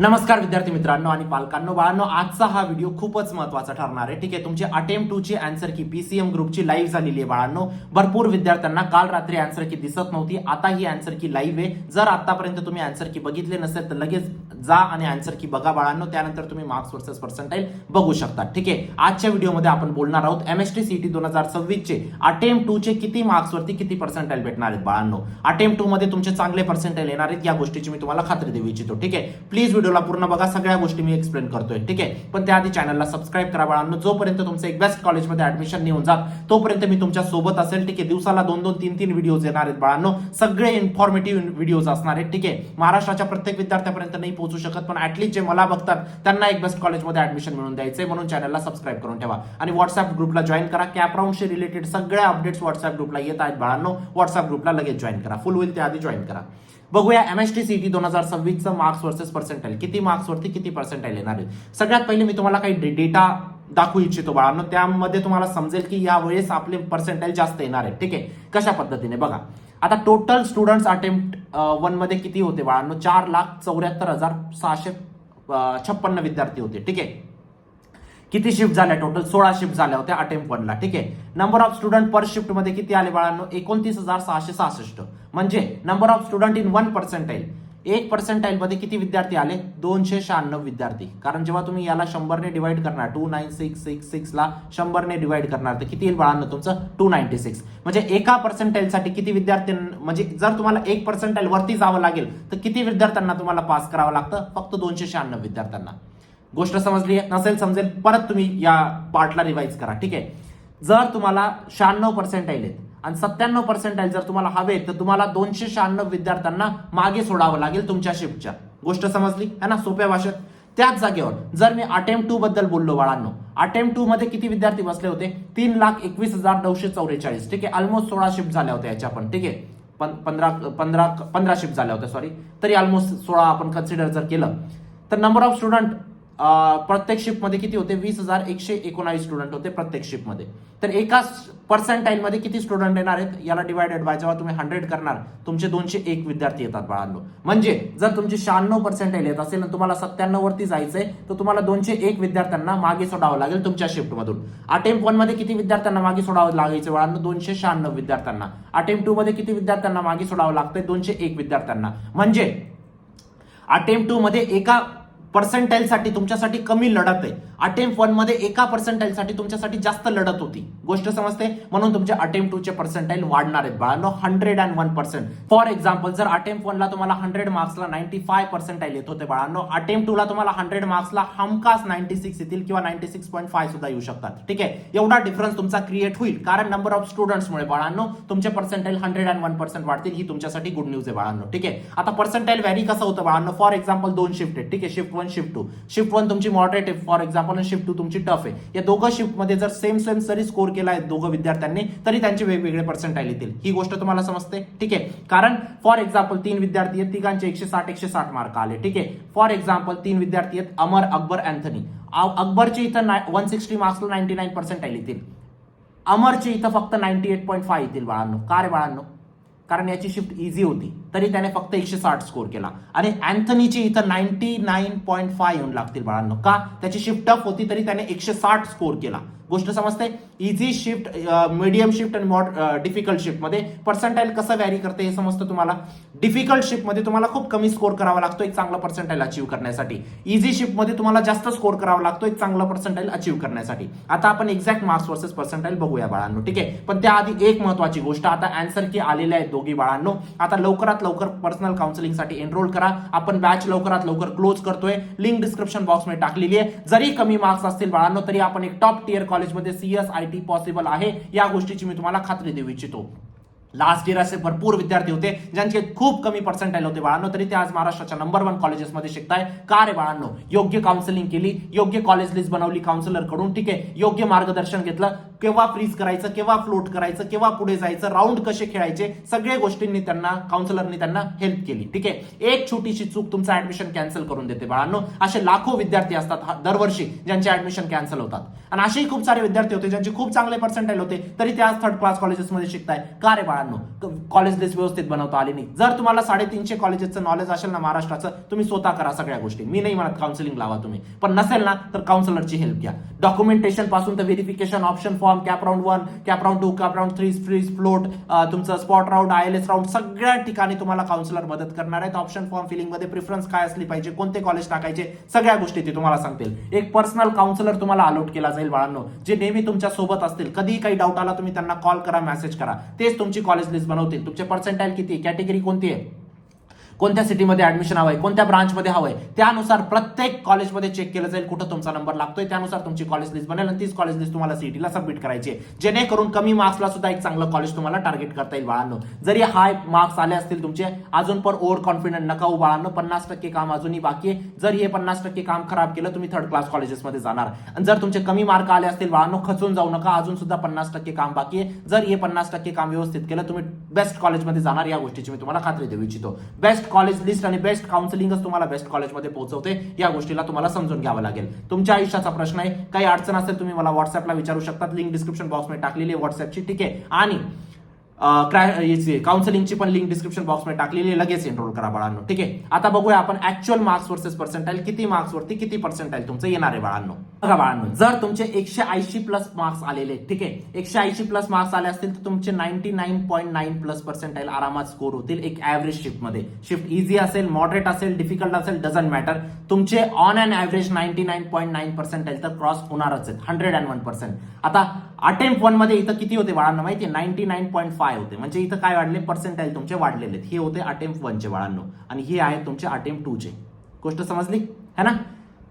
नमस्कार विद्यार्थी मित्रांनो आणि पालकांनो, बाळांनो, आजचा हा व्हिडिओ खूपच महत्त्वाचा ठरणार आहे. ठीक आहे, तुमची अटेम्प्ट 2 ची आन्सर की पीसीएम ग्रुपची लाईव्ह झालेली आहे बाळांनो. भरपूर विद्यार्थ्यांना काल रात्री आन्सर की दिसत नव्हती, आता ही आन्सर की लाईव्ह आहे. जर आतापर्यंत तुम्ही आन्सर की बघितले नसेल तर लगेच जा आणि आन्सर की बघा बाळांनो. त्यानंतर तुम्ही मार्क्स वर्सेस पर्सेंटाइल बघू शकता. ठीक आहे, आजच्या व्हिडिओमध्ये आपण बोलणार आहोत एमएसटी सीईटी 2026 चे अटेम्प्ट 2 चे किती मार्क्स वरती किती पर्सेंटाइल भेटणार आहेत बाळांनो. अटेम्प्ट 2 मध्ये तुमचे चांगले पर्सेंटाइल येणार आहेत या गोष्टीची मी तुम्हाला खात्री देऊ इच्छितो. ठीक आहे, प्लीज व्हिडिओला पूर्ण बघा, सगळ्या गोष्टी मी एक्सप्लेन करतोय. ठीक आहे, पण त्याआधी चॅनलला सबस्क्राईब करा बाळांनो. जोपर्यंत तुमचं एक बेस्ट कॉलेजमध्ये ऍडमिशन निघून जात तोपर्यंत मी तुमच्या सोबत असेल. ठीक आहे, दिवसाला 2-2, 3-3 व्हिडिओज येणार आहेत बाळांनो. सगळे इन्फॉर्मेटिव्ह व्हिडिओज असणार आहेत. ठीक आहे, महाराष्ट्राच्या प्रत्येक विद्यार्थ्यापर्यंत नाही पोहोचू शकत, पण ऍटलीस्ट जे मला बघतात त्यांना एक बेस्ट कॉलेजमध्ये ऍडमिशन मिळून द्यायचंय, म्हणून चॅनलला सबस्क्राईब करून ठेवा आणि व्हॉट्सअप ग्रुपला जॉईन करा. कॅप राऊंडशी रिलेटेड सगळ्या अपडेट्स व्हॉट्सअप ग्रुपला येत आहेत बाळांनो. व्हॉट्सअप ग्रुपला लगेच जॉईन करा, फुल होईल त्याआधी जॉईन करा. बघूया एमएसटी सीईटी 2026 चं मार्क्स वर्सेस पर्सेंटाइल, किती मार्क्स वरती किती पर्सेंटाइल येणार आहे. सगळ्यात पहिले मी तुम्हाला काही डेटा दाखवू इच्छितो बाळांनो, त्यामध्ये तुम्हाला समजेल की या वेळेस आपले पर्सेंटाइल जास्त येणार आहे. ठीक आहे, कशा पद्धतीने बघा. आता टोटल स्टुडंट्स अटेम्प्ट 1 मध्ये किती होते बाळांनो, 4,74,656 विद्यार्थी होते. ठीक आहे, किती शिफ्ट झाल्या, टोटल 16 शिफ्ट झाल्या होत्या अटेम्प्ट 1 ला. ठीक आहे, number of student per shift मध्ये किती आले बाळांनो, 29,666. म्हणजे number of student in 1 percentile, 1 percentile मध्ये किती विद्यार्थी आले, 296 विद्यार्थी. कारण जेव्हा तुम्ही याला 100 ने डिवाइड करणार, 29666 ला 100 ने डिवाइड करणार तर किती येईल बाळांनो तुमचं 296. म्हणजे एका पर्सेंटाइल साठी किती विद्यार्थी, म्हणजे जर तुम्हाला 1 पर्सेंटाइल वरती जावं लागेल तर किती विद्यार्थ्यांना तुम्हाला पास करावं लागतं, फक्त 296 विद्यार्थ्यांना. गोष्ट समजली आहे? नसेल समजेल परत तुम्ही या पार्टला रिवाइज करा. ठीक आहे, जर तुम्हाला 96 पर्सेंटाइल आहेत आणि 97 पर्सेंटाइल जर तुम्हाला हवे तर तुम्हाला 296 विद्यार्थ्यांना मागे सोडावं लागेल तुमच्या शिफ्टच्या. गोष्ट समजली है ना, सोप्या भाषेत. त्याच जागेवर जर मी अटेम्प्ट 2 बद्दल बोललो बाळांनो, अटेम्प्ट 2 मध्ये किती विद्यार्थी बसले होते, 3,21,944. ठीक आहे, ऑलमोस्ट 16 शिफ्ट झाल्या होत्या याच्या पण. ठीक आहे, 15 शिफ्ट झाल्या होत्या सॉरी, तरी ऑलमोस्ट 16 आपण कन्सिडर जर केलं तर नंबर ऑफ स्टुडंट प्रत्येक शिफ्ट मध्ये किती होते, 20,119 स्टुडंट होते प्रत्येक शिफ्ट मध्ये. तर एका पर्सेंटाइल मध्ये किती स्टुडंट येणार आहेत, याला डिवायडेड बाय जेव्हा तुम्ही 100 करणार तुमचे 201 विद्यार्थी येतात बाळांनो. म्हणजे जर तुमचे 96 पर्सेंटाइल येत असेल आणि तुम्हाला 97 वरती जायचंय तर तुम्हाला 201 विद्यार्थ्यांना मागे सोडावं लागेल तुमच्या शिफ्ट मधून. अटेम्प्ट 1 मध्ये किती विद्यार्थ्यांना मागे सोडावं लागायचं बाळांनो, 296 विद्यार्थ्यांना. अटेम्प्ट 2 मध्ये किती विद्यार्थ्यांना मागे सोडावं लागतंय, 201 विद्यार्थ्यांना. म्हणजे अटेम्प्ट 2 मध्ये एका पर्सेंटाइल साठी तुमच्यासाठी कमी लढत आहे, अटेम्प्ट 1 मध्ये एका पर्सेंटाइल साठी तुमच्यासाठी जास्त लढत होती. गोष्ट समजते? म्हणून तुमचे अटेम्प्ट 2 चे पर्सेंटाइल वाढणार आहेत बाळांनो, 101%. फॉर एक्झाम्पल जर अटेम्प्ट 1 ला तुम्हाला 100 मार्क्सला 95 पर्सेंटाइल येत होते बाळांनो, अटेम्प्ट 2 ला तुम्हाला 100 मार्क्सला हमखास 96 येतील किंवा 96.5 सुद्धा येऊ शकतात. ठीक आहे, एवढा डिफरन्स तुमचा क्रिएट होईल कारण नंबर ऑफ स्टुडंट्समुळे बाळांनो तुमचे पर्सेंटाइल 101% वाढतील. ही तुमच्यासाठी गुड न्यूज आहे बाळांनो. ठीक आहे, आता पर्सेंटाइल व्हॅरी कसं होतं बाळांनो, फॉर एक्झाम्पल 2 शिफ्ट आहेत. ठीक आहे, शिफ्ट 1 शिफ्ट 2. शिफ्ट 1 तुमची मॉडरेट आहे फॉर एक्झाम्पल आणि शिफ्ट 2 तुमची टफ आहे. या दोघं शिफ्ट मध्ये जर सेम जरी स्कोर केला आहे दोघं विद्यार्थ्यांनी तरी त्यांचे वेगवेगळे पर्सेंटाइल येतील. ही गोष्ट तुम्हाला समजते? ठीक आहे, कारण फॉर एक्झाम्पल 3 विद्यार्थी आहेत, तिघांचे 160 मार्क आले. ठीक आहे, फॉर एक्झाम्पल 3 विद्यार्थी आहेत, अमर, अकबर, अँथनी. अकबरचे इथं 160 मार्क्सला 99 पर्सेंटाइल येतील, अमरचे इथं फक्त 98.5 येतील बाळांनो. का रे बाळांनो, कारण याची शिफ्ट इझी होती तरी त्याने फक्त 160 स्कोर केला आणि अँथनीची इथं 99.5 येऊन लागतील बाळांनो. का, त्याची शिफ्ट टफ होती तरी त्याने 160 स्कोर केला. गोष्ट समजते? इझी शिफ्ट, मीडियम शिफ्ट आणि डिफिकल्ट शिफ्ट मध्ये पर्सेंटाइल कसं व्हॅरी करते हे समजतं तुम्हाला. डिफिकल्ट शिफ्ट मध्ये तुम्हाला खूप कमी स्कोर करावा लागतो एक चांगला पर्सेंटाइल अचीव्ह करण्यासाठी. इझी शिफ्ट मध्ये तुम्हाला जास्त स्कोर करावा लागतो एक चांगला पर्सेंटाइल अचीव्ह करण्यासाठी. आता आपण एक्झॅक्ट मार्क्स वर्सेस पर्सेंटाइल बघूया बाळांनो. ठीक आहे, पण त्याआधी एक महत्वाची गोष्ट, आता आन्सर की आलेले आहेत दोघी बाळांनो. आता लवकरात लवकर पर्सनल काउन्सिलिंग साठी एनरोल करा. आपण बॅच लवकरात लवकर क्लोज करतोय, लिंक डिस्क्रिप्शन बॉक्स मध्ये टाकलेली आहे. जरी कमी मार्क्स असतील बाळांनो तरी आपण एक टॉप टियर कॉलेजमध्ये CS IT पॉसिबल आहे, या गोष्टीची मी तुम्हाला खात्री देऊ इच्छितो. लास्ट इयर असे भरपूर विद्यार्थी होते ज्यांचे खूप कमी पर्सेंटाइल होते बाळांनो, तरी ते आज महाराष्ट्राच्या नंबर 1 कॉलेजेसमध्ये शिकताय. का रे बाळांनो, योग्य काउन्सिलिंग केली, योग्य कॉलेज लिस्ट बनवली काउन्सिलर कडून. ठीक आहे, योग्य मार्गदर्शन घेतलं केव्हा फ्रीज करायचं, केव्हा फ्लोट करायचं, केव्हा पुढे जायचं, राऊंड कसे खेळायचे, सगळ्या गोष्टींनी त्यांना काउन्सिलरनी त्यांना हेल्प केली. ठीक आहे, एक छोटीशी चूक तुमचं ऍडमिशन कॅन्सल करून देते बाळांनो. असे लाखो विद्यार्थी असतात दरवर्षी ज्यांचे ऍडमिशन कॅन्सल होतात, आणि असेही खूप सारे विद्यार्थी होते ज्यांचे खूप चांगले पर्सेंटाईल होते तरी ते आज थर्ड क्लास कॉलेजेसमध्ये शिकताय. का रे बाळांनो? कॉलेज लिस्ट व्यवस्थित बनवता आली नाही. जर तुम्हाला 350 कॉलेजेसचं नॉलेज असेल ना महाराष्ट्राचं, तुम्ही स्वतः करा सगळ्या गोष्टी. मी नाही म्हणत काउन्सिलिंग लावा तुम्ही, पण नसेल ना तर काउन्सिलरची हेल्प घ्या. डॉक्युमेंटेशन पासून तर verification, option form, CAP round 1, CAP round 2, CAP round 3, freeze, float, तुमचं स्पॉट राऊंड, ILS राऊंड, सगळ्या ठिकाणी तुम्हाला काउन्सिलर मदत करणार आहेत. ऑप्शन फॉर्म फिलिंग मध्ये प्रिफरन्स काय असली पाहिजे, कोणते कॉलेज टाकायचे, सगळ्या गोष्टी ते तुम्हाला सांगतील. एक पर्सनल काउन्सिलर तुम्हाला अलॉट केला जाईल बाळांनो, जे नेहमी तुमच्या सोबत असतील. कधीही काही डाऊट आला तुम्ही त्यांना कॉल करा, मेसेज करा, तेच तुमची कॉलेज लिस्ट बनवतील. तुमचे पर्सेंटाईल किती, कॅटेगरी कोणती आहे, कोणत्या सिटीमध्ये ऍडमिशन हवंय, कोणत्या ब्रांचमध्ये हवंय, त्यानुसार प्रत्येक कॉलेजमध्ये चेक केलं जाईल कुठं तुमचा नंबर लागतोय. त्यानुसार तुमची कॉलेज लिस्ट बनेल आणि तीच कॉलेज लिस्ट तुम्हाला सीईटीला सबमिट करायची आहे, जेणेकरून कमी मार्क्सला सुद्धा एक चांगलं कॉलेज तुम्हाला टार्गेट करता येईल बाळांनो. जरी हाय मार्क्स आले असतील तुमचे, अजून पण ओव्हर कॉन्फिडंट नका हो बाळांनो. 50% काम अजूनही बाकी आहे. जर हे 50% काम खराब केलं, तुम्ही थर्ड क्लास कॉलेजेसमध्ये जाणार. आणि जर तुमचे कमी मार्क आले असतील बाळांनो, खचून जाऊ नका, अजून सुद्धा 50% काम बाकी आहे. जर हे 50% काम व्यवस्थित केलं, तुम्ही बेस्ट कॉलेजमध्ये जाणार, या गोष्टीची मी तुम्हाला खात्री देऊ इच्छितो. बेस्ट कॉलेज लिस्ट आणि बेस्ट काउन्सिलिंगच तुम्हाला बेस्ट कॉलेजमध्ये पोहोचवते, या गोष्टीला तुम्हाला समजून घ्यावं लागेल. तुमच्या आयुष्याचा प्रश्न आहे, काही अडचण असेल तुम्ही मला व्हॉट्सअपला विचारू शकतात. लिंक डिस्क्रिप्शन बॉक्समध्ये टाकलेली आहे व्हॉट्सअपची. ठीक आहे, आणि काउन्सिलिंगची पण लिंक डिस्क्रिप्शन बॉक्समध्ये टाकलेली, लगेच एनरोल करा बाळांनो. ठीक आहे, आता बघूया आपण ऍक्च्युअल मार्क्स वर्सेस पर्सेंटाईल, किती मार्क्स वरती किती पर्सेंटाईल तुमचं येणार आहे बाळांनो. बघा बाळांनो, जर तुमचे 180 प्लस मार्क्स आलेले, ठीक आहे, 180 प्लस मार्क्स आले असतील तर तुमचे 99.9 प्लस पर्सेंटाईल आरामात स्कोर होतील एक ऍव्हरेज शिफ्ट मध्ये. शिफ्ट इझी असेल, मॉडरेट असेल, डिफिकल्ट असेल, डझंट मॅटर, तुमचे ऑन अँड ऍव्हरेज 99.9 पर्सेंटाईल तर क्रॉस होणारच आहेत, 101%. आता अटेम्प्ट 1 मध्ये इथं किती होते बाळांनो माहिती आहे, 99.5 होते. म्हणजे इथं काय वाढले, पर्सेंटाईल तुमचे वाढलेले आहेत. हे होते अटेम्प्ट 1 चे बाळांनो, आणि हे आहेत तुमचे अटेम्प्ट 2 चे. गोष्ट समजली है ना?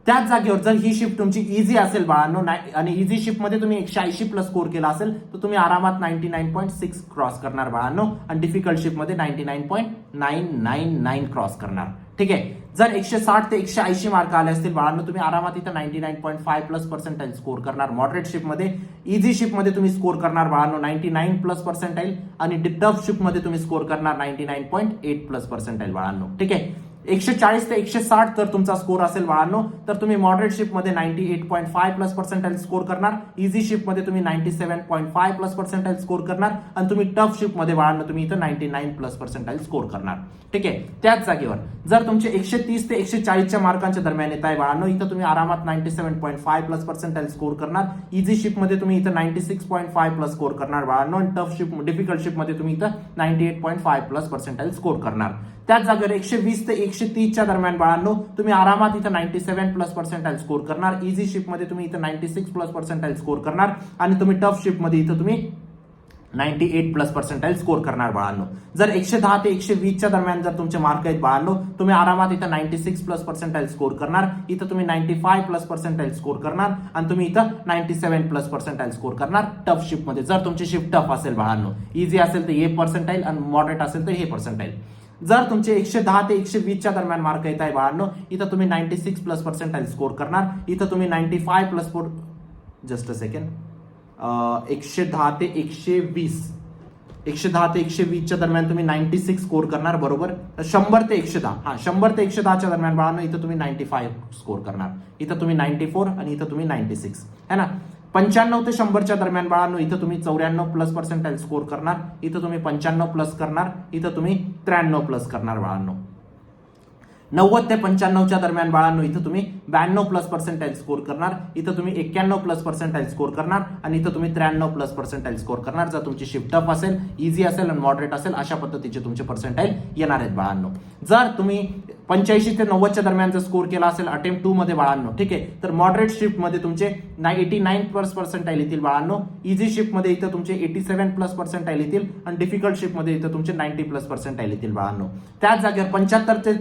त्याच जागेवर जर ही शिफ्ट तुमची इझी असेल बाळांनो, आणि इझी शिफ्ट मध्ये तुम्ही 180 प्लस स्कोर केला असेल तर तुम्ही आरामात 99.6 क्रॉस करणार बाळांनो, आणि डिफिकल्ट शिफ्ट मध्ये 99.999 क्रॉस करणार. ठीक आहे, जर 160 ते 180 मार्क आले असतील बाळांनो, तुम्ही आरामात इथं 99.5 प्लस पर्सेंटाईल स्कोर करणार. मॉडरेट शिफ्ट मध्ये, इझी शिफ्ट मध्ये तुम्ही स्कोर करणार बाळांनो 99 प्लस पर्सेंटाईल, आणि टफ शिफ्ट मध्ये तुम्ही स्कोर करणार 99.8 प्लस पर्सेंटाईल बाळांनो. ठीक आहे, 140 ते 160 जर तुमचा स्कोर असेल बाळांनो, तर तुम्ही मॉडरेट शिफ्ट मध्ये 98.5 प्लस पर्सेंटाईल स्कोर करणार. इझी शिफ्ट मध्ये तुम्ही 97.5 प्लस पर्सेंटाईल स्कोर करणार, आणि तुम्ही टफ शिफ्ट मध्ये बाळांनो तुम्ही इथं 99 प्लस पर्सेंटाईल स्कोर करणार. ठीक आहे, त्याच जागेवर जर तुमचे 130 ते 140च्या मार्कांच्या दरम्यान येत आहे बाळांनो, इथं तुम्ही आरामात 97.5 प्लस पर्सेंटाईल स्कोर करणार. इझी शिफ्ट मध्ये तुम्ही इथं 96.5 प्लस स्कोर करणार बाळांनो, आणि टफ शिफ्ट, डिफिकल्ट शिफ्ट मध्ये तुम्ही इथं 98.5 प्लस पर्सेंटाईल स्कोर करणार. त्याच जागेवर 120 ते 130च्या दरम्यान बाळांनो तुम्ही आरामात इथं 97 प्लस पर्सेंटाईल स्कोर करणार. इझी शिफ्ट मध्ये तुम्ही इथं 96 प्लस पर्सेंटाईल स्कोर करणार, आणि तुम्ही टफ शिफ्ट मध्ये इथं तुम्ही 98 प्लस पर्सेंटाईल स्कोर करणार बाळांनो. जर 110 ते 120च्या दरम्यान जर तुमचे मार्क आहेत बाळांनो, तुम्ही आरामात इथं 96 प्लस पर्सेंटाईल स्कोर करणार. इथं तुम्ही 95 प्लस पर्सेंटाईल स्कोर करणार, आणि तुम्ही इथं 97 प्लस पर्सेंटाईल स्कोर करणार टफ शिफ्ट मध्ये. जर तुमची शिफ्ट टफ असेल बाळांनो, इझी असेल तर हे पर्सेंटाईल, आणि मॉडरेट असेल तर हे पर्सेंटाईल. जर तुमचे 110 ते 120च्या दरम्यान मार्क येत आहे बाळांनो, इथं तुम्ही 96 प्लस पर्सेंटाईल स्कोर करणार. इथं तुम्ही 95 प्लस, जस्ट अ सेकंड, 110 ते 120, 110 ते 120च्या दरम्यान तुम्ही 96 स्कोर करणार, बरोबर. 100 ते 110, 100 ते 110च्या दरम्यान बाळांनो इथं तुम्ही 95 स्कोर करणार. इथं तुम्ही 94, आणि इथं तुम्ही 96 है ना. 95 ते 100च्या दरम्यान बाळांनो इथं तुम्ही 94 प्लस पर्सेंटाईल स्कोर करणार. इथं तुम्ही 95 प्लस करणार. इथं तुम्ही 93 प्लस करणार बाळांनो. 90 ते 95च्या दरम्यान बाळांनो इथं तुम्ही 92 प्लस पर्सेंटाईल स्कोर करणार. इथं तुम्ही 91 प्लस पर्सेंटाईल स्कोर करणार, आणि इथं तुम्ही 93 प्लस पर्सेंटाईल स्कोर करणार. जर तुमची शिफ्ट टफ असेल, इझी असेल, आणि मॉडरेट असेल, अशा पद्धतीचे तुमचे पर्सेंटाईल येणार आहेत बाळांनो. जर तुम्ही 85 ते 90च्या दरम्यान जर स्कोर केला असेल अटेम्प्ट 2 मध्ये बाळांनो, ठीक आहे, तर मॉडरेट शिफ्ट मध्ये तुमचे 89 प्लस पर्सेंटाईल येतील बाळांनो. इझी शिफ्ट मध्ये इथं तुमचे 87 प्लस पर्सेंटाईल येतील, आणि डिफिकल्ट शिफ्ट मध्ये इथं तुमचे 90 प्लस पर्सेंटाईल येतील बाळांनो. त्याच जागेवर 75 ते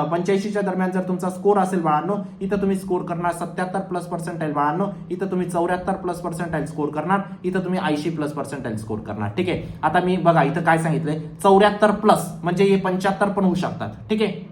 85च्या दरम्यान जर तुमचा स्कोर असेल बाळांनो, इथं तुम्ही स्कोर करणार 77 प्लस पर्सेंटाईल बाळांनो. इथं तुम्ही 74 प्लस पर्सेंटाईल स्कोर करणार. इथं तुम्ही 80 प्लस पर्सेंटाईल स्कोर करणार. ठीक आहे, आता मी बघा इथं काय सांगितलंय, 74 प्लस म्हणजे हे 75 पण होऊ शकतात. ठीक आहे,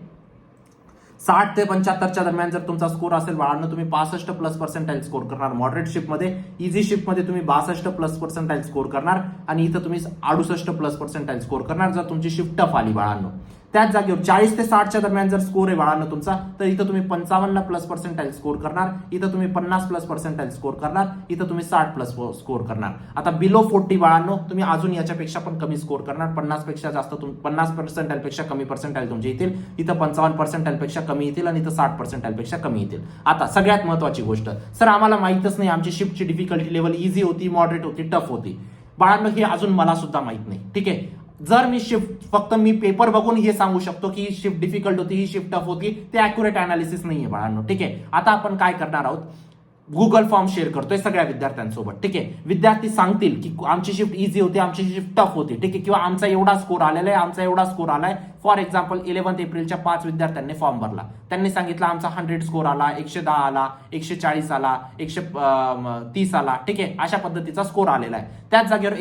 60 ते 75च्या दरम्यान जर तुमचा स्कोर असेल बाळांनो, तुम्ही 65 प्लस पर्सेंटाईल स्कोर करणार. मॉडरेट शिफ्टमध्ये, इझी शिफ्टमध्ये तुम्ही 62 प्लस पर्सेंटाईल स्कोर करणार आणि इथं तुम्ही 68 प्लस पर्सेंटाईल स्कोर करणार जर तुमची शिफ्ट टफ आली बाळांनो. त्याच जागेवर 40 ते 60च्या दरम्यान जर स्कोर आहे बाळांनो तुमचा, तर इथं तुम्ही 55 प्लस पर्सेंटाईल स्कोर करणार, इथं तुम्ही 50 प्लस पर्सेंटाईल स्कोर करणार, इथं तुम्ही 60 प्लस स्कोर करणार. आता बिलो 40 बाळांनो तुम्ही अजून याच्यापेक्षा पण कमी स्कोर करणार. 50 पेक्षा जास्त 50 पर्सेंटाईल पेक्षा कमी पर्सेंटाईल तुमचे येतील, इथं 55 पर्सेंटाईल पेक्षा कमी येतील आणि इथं 60 पर्सेंटाईल पेक्षा कमी येतील. आता सगळ्यात महत्वाची गोष्ट, सर आम्हाला माहितच नाही आमची शिफ्टची डिफिकल्टी लेवल इझी होती, मॉडरेट होती, टफ होती. बाळांनो हे अजून मला सुद्धा माहित नाही. ठीक आहे, जर मी शिफ्ट फक्त मी पेपर बघून हे सांगू शकतो की ही शिफ्ट डिफिकल्ट होती, ही शिफ्ट टफ होती, ते अॅक्युरेट अनालिसिस नाहीये बाळांनो. ठीक आहे, आता आपण काय करणार आहोत, गुगल फॉर्म शेअर करतोय सगळ्या विद्यार्थ्यांसोबत. ठीक आहे, विद्यार्थी सांगतील की आमची शिफ्ट इझी होती, आमची शिफ्ट टफ होती. ठीक आहे, किंवा आमचा एवढा स्कोर आलेला आहे, आमचा एवढा स्कोर आलाय. फॉर एक्झाम्पल 11 एप्रिलच्या 5 विद्यार्थ्यांनी फॉर्म भरला, त्यांनी सांगितलं आमचा 100 स्कोर आला, 110 आला, 140 आला, 130 आला. ठीक आहे, अशा पद्धतीचा स्कोर आलेला आहे. त्याच जागेवर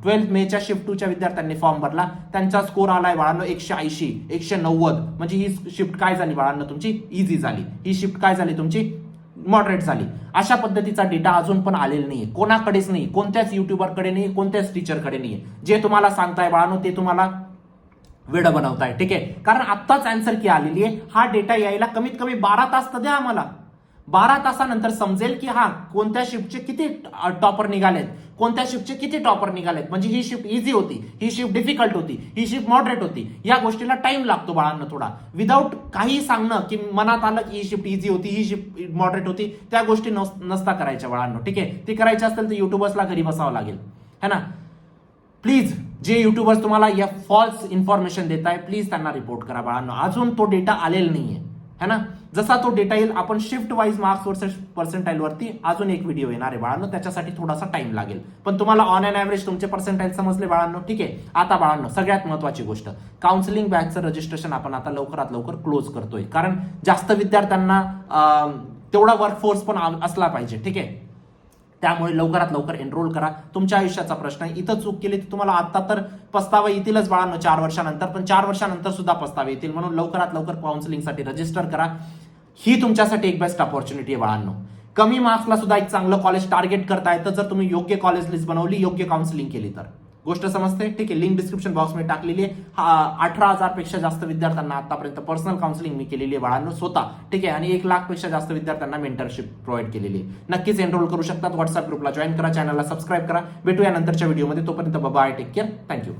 12 मेच्या शिफ्ट 2च्या विद्यार्थ्यांनी फॉर्म भरला, त्यांचा स्कोर आलाय बाळांनो 180, 190. म्हणजे ही शिफ्ट काय झाली बाळांनो तुमची इझी झाली, ही शिफ्ट काय झाली तुमची मॉडरेट झाली. अशा पद्धतीचा डेटा अजून पण आलेला नाहीये, कोणाकडेच नाही, कोणत्याच युट्यूबरकडे नाही, कोणत्याच टीचरकडे नाहीये. जे तुम्हाला सांगताय बाळांनो ते तुम्हाला वेळ बनवताय. ठीक आहे, कारण आत्ताच आन्सर की आलेली आहे. हा डेटा यायला कमीत कमी 12 तास तर द्या आम्हाला. 12 तासानंतर समजेल की हा कोणत्या शिफ्टचे किती टॉपर निघालेत, कोणत्या शिफ्टचे किती टॉपर निघालेत. म्हणजे ही शिफ्ट इझी होती, ही शिफ्ट डिफिकल्ट होती, ही शिफ्ट मॉडरेट होती. या गोष्टीला टाइम लागतो बाळांनो थोडा. विदाऊट काही सांगणं की मनात आलं की ही शिफ्ट इझी होती, ही शिफ्ट मॉडरेट होती, त्या गोष्टी नसता करायच्या बाळांनो. ठीक आहे, ती करायची असेल तर युट्यूबर्सला घरी बसावं लागेल, है ना. प्लीज जे युट्यूबर्स तुम्हाला या फॉल्स इन्फॉर्मेशन देत आहे, प्लीज त्यांना रिपोर्ट करा बाळांनो. अजून तो डेटा आलेला नाहीये, है ना. जसा तो डेटा येईल आपण shift wise marks versus percentile वरती अजून एक व्हिडिओ येणार आहे बाळांनो, त्याच्यासाठी थोडासा टाइम लागेल. पण तुम्हाला ऑन अँड ॲव्हरेज तुमचे पर्सेंटाईल समजले बाळांनो. ठीक आहे, आता बाळांनो सगळ्यात महत्वाची गोष्ट, काउन्सिलिंग बॅचचं रजिस्ट्रेशन आपण आता लवकरात लवकर क्लोज करतोय, कारण जास्त विद्यार्थ्यांना तेवढा वर्कफोर्स पण असला पाहिजे. ठीक आहे, त्यामुळे लवकरात लवकर एनरोल करा. तुमच्या आयुष्याचा प्रश्न आहे, इथं चूक केली तर तुम्हाला आता तर पस्तावा येतीलच बाळांनो 4 वर्षानंतर, पण 4 वर्षानंतर सुद्धा पस्तावे येतील. म्हणून लवकरात लवकर काउन्सिलिंगसाठी रजिस्टर करा. ही तुमच्यासाठी एक बेस्ट ऑपॉर्च्युनिटी आहे बाळांनो. कमी मार्क्सला सुद्धा एक चांगलं कॉलेज टार्गेट करता येतं जर तुम्ही योग्य कॉलेज लिस्ट बनवली, योग्य काउन्सिलिंग केली तर. गोष्ट समजते. ठीक आहे, लिंक डिस्क्रिप्शन बॉक्समध्ये टाकलेली आहे. 18,000 पेक्षा जास्त विद्यार्थ्यांना आतापर्यंत पर्सनल काउन्सिलिंग मी केलेली आहे बाळांनो स्वतः. ठीक आहे, आणि 1 लाख पेक्षा जास्त विद्यार्थ्यांना मेंटरशिप प्रोव्हाइड केलेली आहे. नक्कीच एनरोल करू शकतात. व्हॉट्सअप ग्रुपला जॉईन करा, चॅनलला सबस्क्राईब करा. भेटूया नंतरच्या व्हिडिओमध्ये. तोपर्यंत बाय, टेक केअर, थँक्यू.